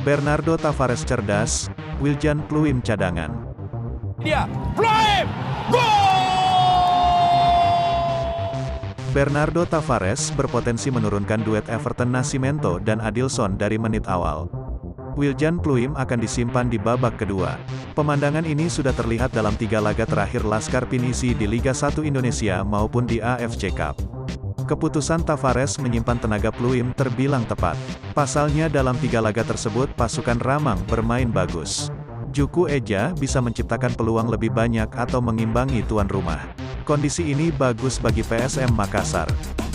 Bernardo Tavares cerdas, Wiljan Pluim cadangan. Dia, Pluim! Gol! Bernardo Tavares berpotensi menurunkan duet Everton Nascimento dan Adilson dari menit awal. Wiljan Pluim akan disimpan di babak kedua. Pemandangan ini sudah terlihat dalam 3 laga terakhir Laskar Pinisi di Liga 1 Indonesia maupun di AFC Cup. Keputusan Tavares menyimpan tenaga Pluim terbilang tepat. Pasalnya dalam 3 laga tersebut pasukan Ramang bermain bagus. Juku Eja bisa menciptakan peluang lebih banyak atau mengimbangi tuan rumah. Kondisi ini bagus bagi PSM Makassar.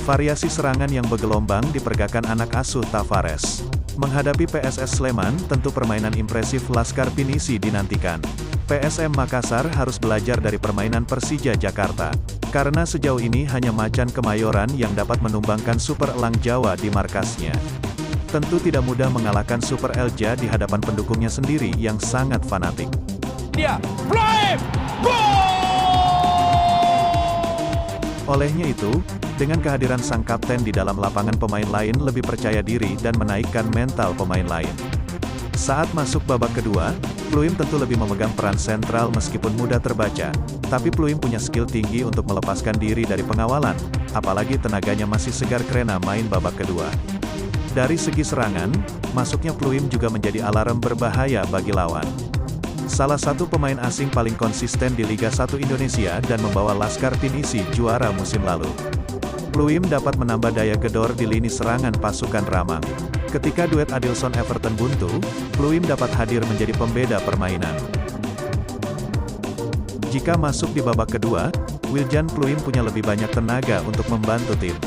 Variasi serangan yang bergelombang diperagakan anak asuh Tavares. Menghadapi PSS Sleman, tentu permainan impresif Laskar Pinisi dinantikan. PSM Makassar harus belajar dari permainan Persija Jakarta. Karena sejauh ini hanya Macan Kemayoran yang dapat menumbangkan Super Elang Jawa di markasnya. Tentu tidak mudah mengalahkan Super Elja di hadapan pendukungnya sendiri yang sangat fanatik. Dia, Pluim! Gol! Olehnya itu, dengan kehadiran sang kapten di dalam lapangan, pemain lain lebih percaya diri dan menaikkan mental pemain lain. Saat masuk babak kedua, Pluim tentu lebih memegang peran sentral meskipun mudah terbaca, tapi Pluim punya skill tinggi untuk melepaskan diri dari pengawalan, apalagi tenaganya masih segar karena main babak kedua. Dari segi serangan, masuknya Pluim juga menjadi alarm berbahaya bagi lawan. Salah satu pemain asing paling konsisten di Liga 1 Indonesia dan membawa Laskar Pinisi juara musim lalu. Pluim dapat menambah daya gedor di lini serangan pasukan Ramang. Ketika duet Adilson Everton buntu, Pluim dapat hadir menjadi pembeda permainan. Jika masuk di babak kedua, Wiljan Pluim punya lebih banyak tenaga untuk membantu tim.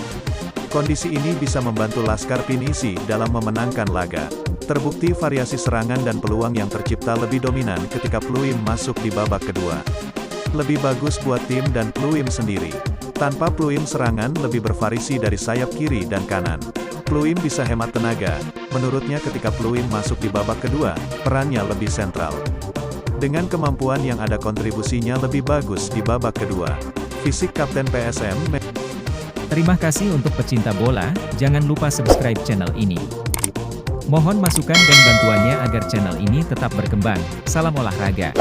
Kondisi ini bisa membantu Laskar Pinisi dalam memenangkan laga. Terbukti variasi serangan dan peluang yang tercipta lebih dominan ketika Pluim masuk di babak kedua. Lebih bagus buat tim dan Pluim sendiri. Tanpa Pluim, serangan lebih bervariasi dari sayap kiri dan kanan. Pluim bisa hemat tenaga. Menurutnya ketika Pluim masuk di babak kedua, perannya lebih sentral. Dengan kemampuan yang ada, kontribusinya lebih bagus di babak kedua. Fisik Kapten PSM. Terima kasih untuk pecinta bola, jangan lupa subscribe channel ini. Mohon masukan dan bantuannya agar channel ini tetap berkembang. Salam olahraga.